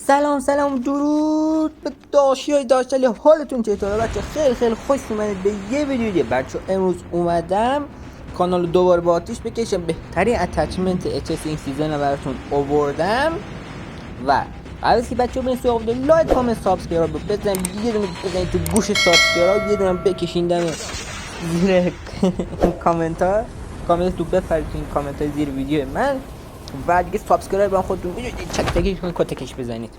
سلام درود به داشتی‌های داشتالی. حالتون چطوره بچه؟ خیلی خوش اومدید به یه ویدیو دیگه. بچه امروز اومدم کانال رو دوباره با آتیش بکشم. بهترین اتچمنت اچ این سیزن رو براتون آوردم و قبل از که بچه‌ها برین سراغ ویدیو لایک کامنت سابسکرایب بزنید، یه دونه بزنید تو گوش سابسکرایب، یه دونه بکشیندن زیر کامنت تو بفرستین این کامنت های زیر ویدیو من و دیگه سابسکرایب هم خودتون ویدیو چک کنید، کتکش بزنید.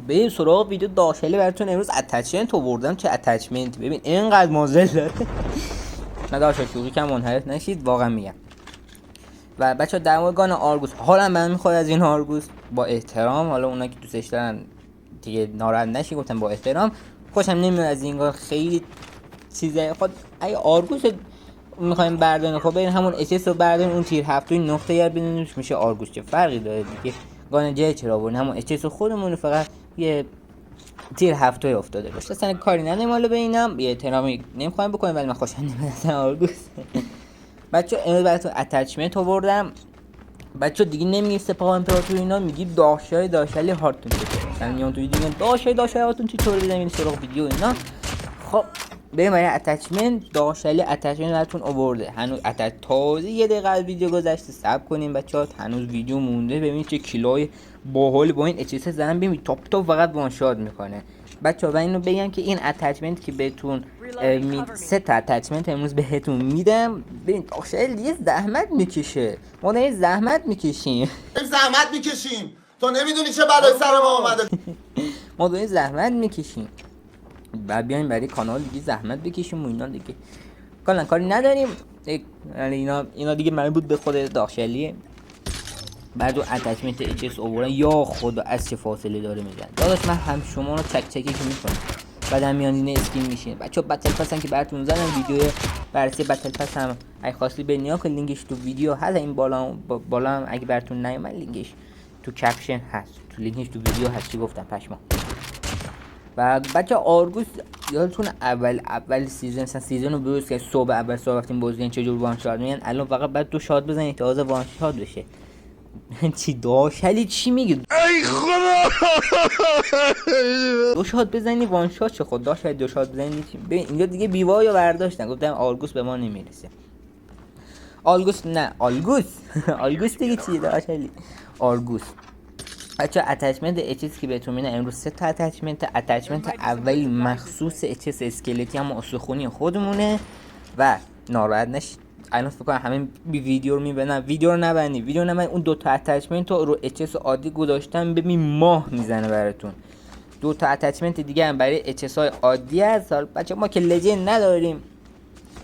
بریم سراغ ویدیو داخلی. براتون امروز اتچمنت آوردم. چه اتچمنت؟ ببین اینقدر مازل داره. نداشت شوخی کم منحرف نشید، واقعا میگم. و بچه‌ها در مورد گان آرگوس، حالا من میخواد از این آرگوس با احترام، حالا اونایی که دوستش دارن دیگه ناراحت نشید، گفتم با احترام. خوشم نمیاد از این گان، خیلی چیزه. خود اگه آرگوس میخوایم بردارین، خب برین همون اچ رو بردارین، اون تیر هفتوی نقطه یار ببینید میشه آرگوس. چه فرقی داره دیگه؟ گان جای چرا آوردین؟ همون اچ خودمون فقط یه تیر هفتوی افتاده باشه. اصلا کاری نداریم حالا به اینم یه احترامی نمیخوایم بکنیم، ولی من خوشم نمیاد آرگوس. بچه‌ها امروز براتون اتچمنت آوردم. بچه‌ها دیگه نمیگیم سپاه امپراتور، اینا میگیم داشتالی هارتون چطور. مثلا میون تو ویدیو داشتالی هارتون چطور بزنین سراغ ویدیو اینا. خب بریم برای اتچمنت. داشتالی اتچمنت براتون آورده. هنوز تازه یه دقیقه از ویدیو گذشته. صبر کنیم بچه‌ها، هنوز ویدیو مونده. ببینید چه کیلوی باحال با این اچ اس زدن. ببینید تاپ فقط وان شات میکنه. بچه‌ها و اینو بگم که این اتچمنت که بهتون سه تا اتچمنت امروز بهتون میدم. ببین داشتالی یه زحمت میکشه، ما داریم زحمت میکشیم. تو نمیدونی چه بلای سر ما اومده. ما داریم زحمت میکشیم، بعد بیایم برای کانال دیگه زحمت بکشیم و اینا دیگه. کلا کاری نداریم. اینا دیگه مربوط به خود داشتالیه. بعد و اتچمنت اچ اس اوورن، یا خدا از چه فاصله داره میزنه. داداش من هم شما رو چکی میکنم، بعد هم میان این اسکین میشین. بچه‌ها بتل پس هم که براتون زدم، ویدیو بررسی بتل پس هم اگه خواستی به نیا کن، لینکش تو ویدیو هست. این بالا هم اگه براتون نیومد لینکش تو کپشن هست، تو لینکش تو ویدیو هست. چی گفتم پشما. و بچه آرگوس یادتون اول سیزن، مثلا سیزن رو بروز که صبح اول صبح رفتیم بازدین چجور وان شات میگن، الان فقط بعد 2 شات بزنید تازه وان شات بشه. چی داشتالی چی میگه؟ ای خدا 2 شات بزنی وان شات چه؟ خود داشتالی 2 شات بزنی چی؟ ببین اینجا دیگه بیوا یا برداشتن، گفتم آرگوس به ما نمیرسه. آلگوس دیگه چیه داشتالی؟ آرگوس. بچه اتچمنت اچ که بهتون میدم امروز 3 تا اتچمنت اولی مخصوص اچ اسکلتی هم استخونی خودمونه و ناراحت نشید. الان فکر کنم همین ویدیو رو میبینن، ویدیو رو نبندید. اون 2 تا اتچمنت رو اچ عادی گذاشتم، ببین ماه میزنه براتون. 2 تا اتچمنت دیگه هم برای اچ های عادی هست. بچه ما که لجند نداریم،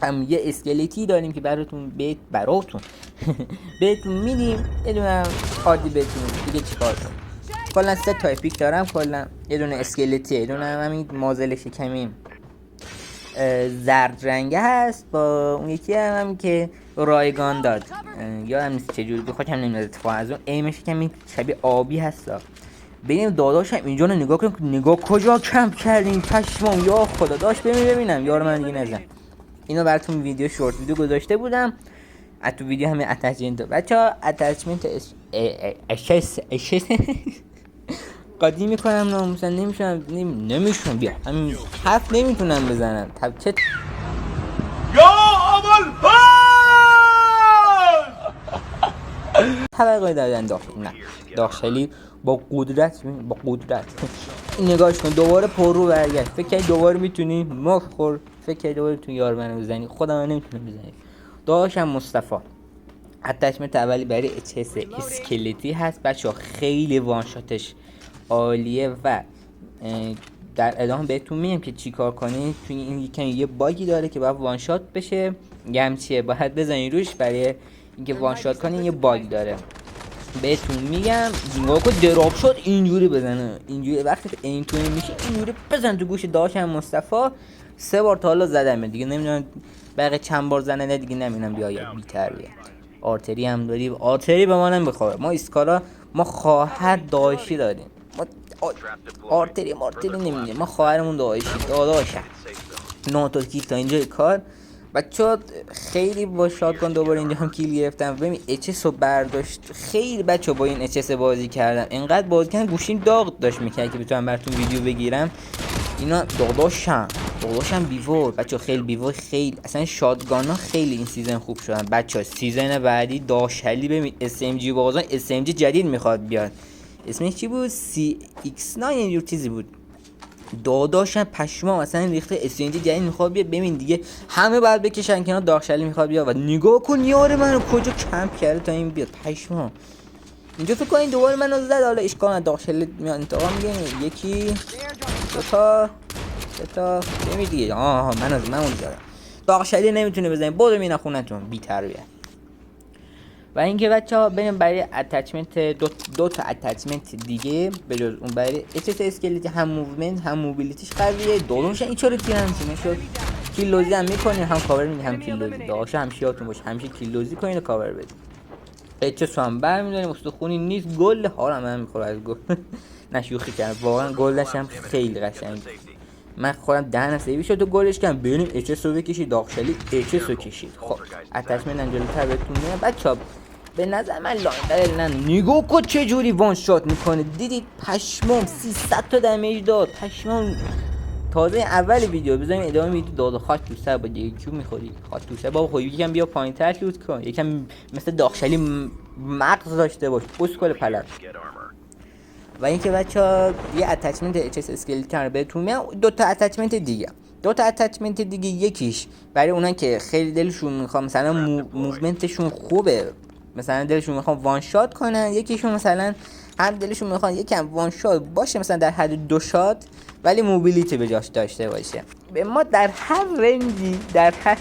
هم یه اسکلتی داریم که براتون بهتون میدیم. یه دونه عادی بهتون دیگه چیکار کنیم. کلا 3 تا اپیک دارم. کلا یه دونه اسکلتی، یه دونه همین مازل شکمی زرد رنگه هست، با اون یکی هم که رایگان داد. یادم نیست چجوری بخوام نمیاد اتفاقا. از اون ایمش کمی شبیه آبی هست. ببینیم داداشم اینجا رو نگاه کن، نگاه کجا کمپ کردین پشمام. یا خدا داشت ببینم یار من دیگه نزن. اینو براتون ویدیو شورت ویدیو گذاشته بودم. تو ویدیو همه اتچمنت. بچه‌ها اتچمنت قاطی میکنم ناموسن، نمیشونم بیا همین حرف نمیتونم بزنم. چه یا اول طبقه دادن داخلی با قدرت نگاهش کن. دوباره پر رو برگشت. فکر کنی دوباره میتونی مخور؟ فکر کنی دوباره تو یار منو بزنی؟ خودم نمیتونم بزنی. داشتم مصطفی اتچمنت اولی برای اچ اسکلتی هست. بچه‌ها خیلی وان شاتش عالیه و در ادامه بهتون میگم که چیکار کنید. توی این یه باگی داره که باید وان شات بشه. چیه باید بزنید روش برای اینکه وان شات کنین. یه باگ داره بهتون میگم. نگاه کن دراپ شات اینجوری بزنه، اینجوری وقتی اینطوری میشه اینجوری بزن تو گوش. داشتم مصطفی 3 بار تا حالا زدم دیگه، نمیدونم بقیه چند بار زنه دیگه، نمیدونم بیاید بی‌تربیت. آرتری هم داریم. آرتری به ما نمیخوره. ما اسکالا، ما خواهر داشتی داریم. ما آرتری نمیدونیم. ما خواهرمون داشتی داداشم ناتو کیف تا اینجای کار. بچه خیلی با شاتگان دوباره اینجا هم کیل گرفتم. ببین اچس رو برداشت. خیلی بچه با این اچس بازی کردم، انقدر بازی کردم گوشیم داغ داشت میکرد که بتونم براتون ویدیو بگیرم. اینا داداشم بیور بچه، خیلی بیور. خیلی اصلا شاتگان ها خیلی این سیزن خوب شدن بچه. سیزن بعدی داشلی ببین SMG بازان SMG جدید میخواد بیاد، اسمش چی بود؟ CX9 اینجور چیزی بود. داداشم پشمام اصلا ریخته. SMG جدید میخواد بیاد. ببین دیگه همه باید بکشن کنار، داشلی میخواد بیاد. و نگاه کن یار منو کجا کمپ کرده تا این بیاد، پشمام. اینجا فکر کنین دوباره منو زد. حالا اشکال نداره، داشلی میاد انتقام میگیره. یکی دو تا ببین دیگه. منو زدم. داشلی نمیتونه بزنه. برو مینا خونتون بی تربیه. و اینکه بچه‌ها بریم برای اتچمنت دو تا اتچمنت دیگه بجز اون. برای اچ اسکلتی هم موومنت هم موبیلیتیش قویه. داداش این چرا تیر همچینه شد؟ کیل لوزی هم میکنین، هم کاور میدین، هم کیل لوزی. داداش همیشه یادتون باشه همیشه کیل لوزی کنین و کاور بدین. اچ هم برمی‌داریم، استخونی نیست. گل حالا من میخوره از گل. نشوخی کردم واقعا، گلش هم خیلی قشنگه. من خودم دهنم سیوی شد و گلش کردم. بریم اچ رو بکشید. داخلی اچ رو کشید. خب اتچمنت انجلتر بهتون میگم بچه‌ها. به نظر من لاندر نه. نگاه کن چه جوری وان شات میکنه. دیدید پشمام 300 تا دمیج داد. پشمام. تازه اول ویدیو بزنیم ادامه ویدیو. داد خاک تو سر با دیگه کیو میخوری. خاک تو سر بابا. خب یکم بیا پایینتر شوت کن. یکم مثل داخلی مغز داشته باش. اسکل پلت. و اینکه بچه‌ها یه اتچمنت اچ اس اسکلتن رو بهتون میگم. دو تا اتچمنت دیگه یکیش برای اونان که خیلی دلشون میخواد مثلا موومنتشون خوبه، مثلا دلشون میخواد وان شات کنن. یکیشون مثلا هم دلشون میخواد یکم وان شات باشه، مثلا در حد 2 شات ولی موبیلیتی به جاش داشته باشه. به ما در هر رنجی در هر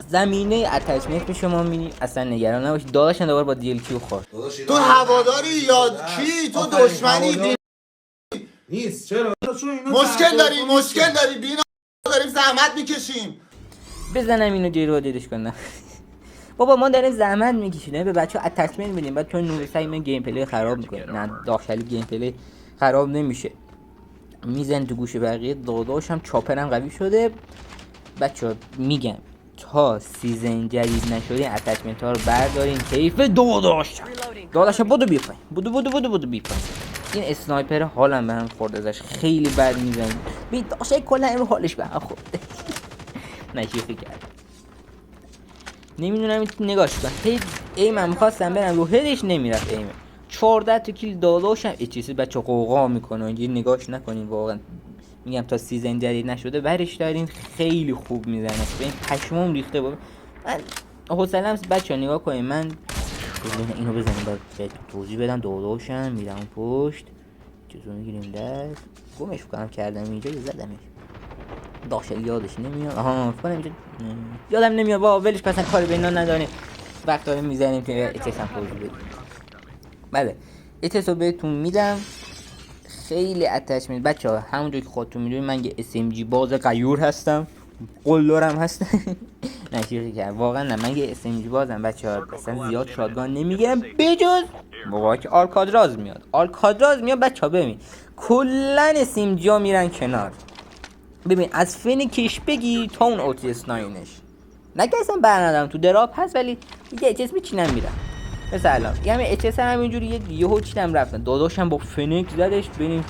زمینه اتچمنت به شما میدیم، اصلا نگران نباشید. داداشم دوباره با دیل کیو خورد. تو هواداری یا کی؟ تو دشمنی نیست. چرا؟ مشکل داری بینا. داریم زحمت میکشیم. بزنم اینو جیرو دیدش کنم. بابا ما داریم زحمت میکشیم به بچه‌ها اتچمنت میدیم. بعد تو نور سعی من گیم پلی خراب میکنه. نه داخلی گیم پلی خراب نمیشه. میزن تو گوش بقیه. داداشم چاپرم قوی شده بچه‌ها. میگم تا سیزن جدید نشده اتچمنت ها رو بردارین. کیف داداشم بدو بیفاین. بدو بیفاین. این اسنایپر حالم به هم خورد ازش. خیلی بد میزنه. ببین داشت کلا امروز حالش به هم خورد. نشیخی کرد. نمیدونم این نگاش کن. ایمم خواستم برم رو هدش نمیرفت. ایمم 14 تا کیل داداشم. چیزی بچه قوقا میکنه. اینجوری نگاش نکنین واقعا. میگم تا سیزن جدید نشده برش دارین. خیلی خوب میزنه. این پشمام ریخته بود. من حوصله‌ام بچه‌ها نگاه کنین. من اینو بزنیم بعد توضیح بدم. داداشم میرم پشت. چیزو میگیریم دست. گمش کنم کردم اینجا زدمش. داشل یادش نمیاد. کنم اینجا یادم نمیاد. بابا ولش کن اصلا کاری به اینا نداریم. وقت داریم میزنیم که اچس هم توضیح بدیم. بله اچس رو بهتون میدم. خیلی اتچمنت بچه‌ها همونجوری که خودتون میدونید من یه SMG باز غیور هستم. قلدرم هستم. نشیخی کرد واقعا. نه من یه SMG بازم بچه‌ها. اصلا زیاد شاتگان نمیگیرم بجز موقعی که آلکادراز میاد بچه‌ها. ببین کلا SMG ها میرن کنار. ببین از فنیکش بگی تا اون اوتیس 9ش نگه اصلا برندم تو دراپ هست ولی دیگه اچ اس میچینم میرم. مثلا یعنی اچ اس هم اینجوری یهو چیدم رفتن. داداشم با فنیک زدش. ببین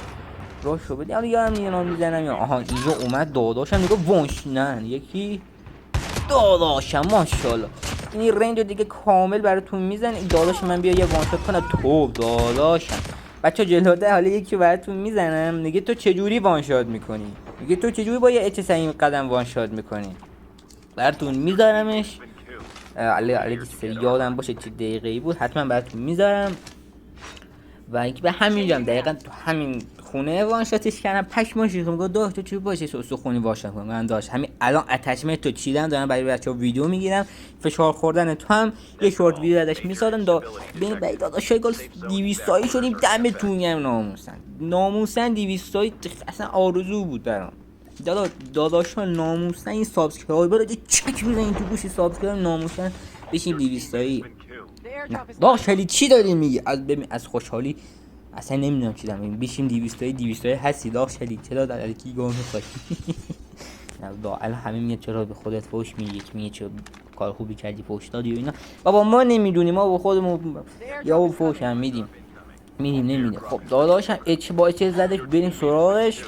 راشو بدی. حالا یارم دیگه نام میزنم یا اینجا اومد. داداشم نگاه وانش نه یکی. داداشم ماشاءالله این رنج دیگه کامل براتون میزنه. داداشم من بیا یه وان شات کنه. تو داداشم بچا جلوده. حالا یکی براتون میزنم. میگه تو چجوری وان شات میکنی؟ میگه تو چجوری با یه اچ اس این قدم وان شات میکنی؟ براتون میذارمش. علی یادم باشه چه دقیقه‌ای بود حتما براتون میذارم. و اینکه به همین جام دقیقاً تو همین خونه وان شاتش کردم. پشماش ریخت. میگه داش تو چی باشه سوخونی وان شات کنم. من داش همین الان اتچمنت تو چیدم دارم برای بچه‌ها ویدیو میگیرم. فشار خوردن تو هم یه شورت ویدیو ازش میسازم. ببین بعد داداش گل 200 تایی شدیم. دمتون گرم. ناموسن 200 تایی اصلا آرزو بود برام. داداشان ناموسن این سابسکرایبر رو چک بزنین تو گوشی. سابسکرایبر ناموسن بشین 200 تایی. داش خیلی چی داری میگی؟ از خوشحالی اصلا نمیدونم چی دارم. بشیم 200 تایی هستی داش خیلی چرا در کی گام میخوای. الان همه میگه چرا به خودت فوش میگی، میگه چرا کار خوبی کردی فوش دادی و اینا. بابا ما نمیدونیم، ما به خودمون یا فوش هم میدیم نمیده. خب داداشم اچ با اچ زدش، بریم سراغش.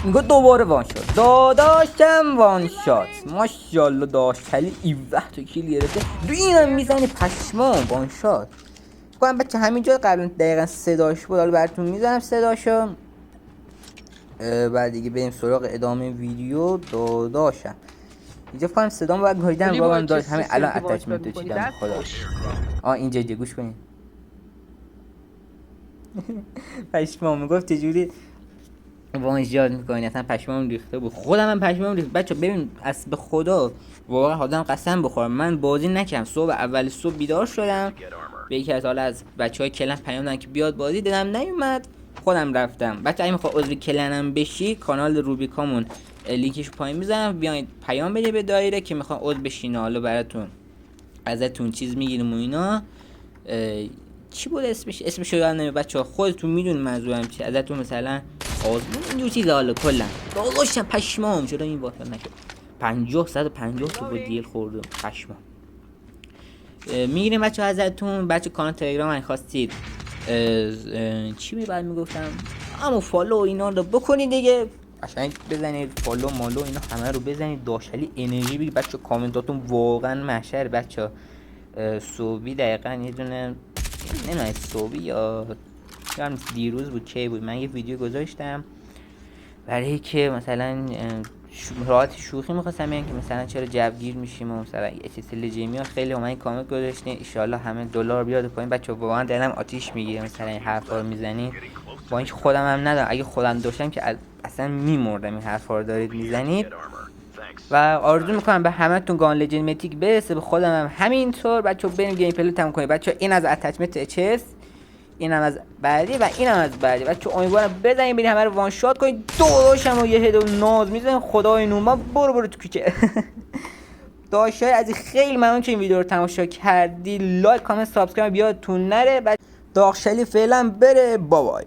میگه دوباره وان شات، داداشم وان شات. ماشاءالله داشت کلی 17 تا کیل گرفته. اینم میزنه پشمام وان شات. کنم بچه همینجا قبلا دقیقا صداش بود، حالا براتون میزنم صداشو. بعد دیگه بریم سراغ ادامه ویدیو. داداشم اینجا فهم صدامو باید گاییدم بابام داشت همین الان اتچمنت رو چیدم خدا. اینجا گوش کنین. پشمام میگفت چجوری وانشات میکنین، اصلا پشمام ریخته بود. خودم هم پشمام ریخت. بچه ببین از به خدا واقعا آدم قسم بخورم، من بازی نکردم. اول صبح بیدار شدم، به یکی از حالا از بچهای کلن پیام دادن که بیاد بازی، دیدم نیومد، خودم رفتم. بچه اگه میخواد عضو کلنم بشی، کانال روبیکامون لینکش پایین میذارم، بیاید پیام بده به دایره که میخوام عضو بشین. حالا براتون ازتون چیز میگیریم و اینا. چی بود اسمش رو یادم نمیاد بچه‌ها، خودتون میدونید منظورم چیه. ازتون مثلا آزمون اینجور چیزا. حالا کلا داداشم پشمام چرا این واقعا نشد. 150 تا با دیل خوردم پشمام. میگیریم بچه‌ها ازتون. بچه کانال تلگرام من خواستید چی بعد میگفتم اما فالو اینا رو بکنید دیگه، قشنگ بزنید فالو مالو اینا همه رو بزنید. داشلی انرژی بگید بچه، کامنتاتون واقعا محشر بچه. صوبی دقیقا یه دونه نمیدونم صوبی یا دیروز بود چه بود، من یه ویدیو گذاشتم برای که مثلا راحت شوخی می‌خواستم بگم که مثلا چرا جوگیر میشیم و مثلا HSL جیمی ها خیلی اومدن کامنت گذاشتین ان شاء الله همه دلار بیاد پایین. بچه‌ها واقعا دلم آتیش میگیره مثلا این حرفا رو میزنید، با اینکه خودم هم ندارم. اگه خودم داشتم که اصلا میمردم این حرفا رو دارید میزنید. و آرزو میکنم به همتون گان لجند متیک برسه، به خودم هم همینطور. بچه‌ها بریم گیم پلی تموم کنیم. بچه‌ها این از اتچمنت اچ، اینم از بعدی و اینم از بعدی. بچه‌ها امیدوارم بزنید برید همه رو وان شات کنید. داداشم و یه هد و ناز میزنم خدای نوما. برو تو کوچه. داشتای از خیلی ممنون که این ویدیو رو تماشا کردی. لایک کامنت سابسکرایب یادتون نره. داغشلی فعلا بره. بابای.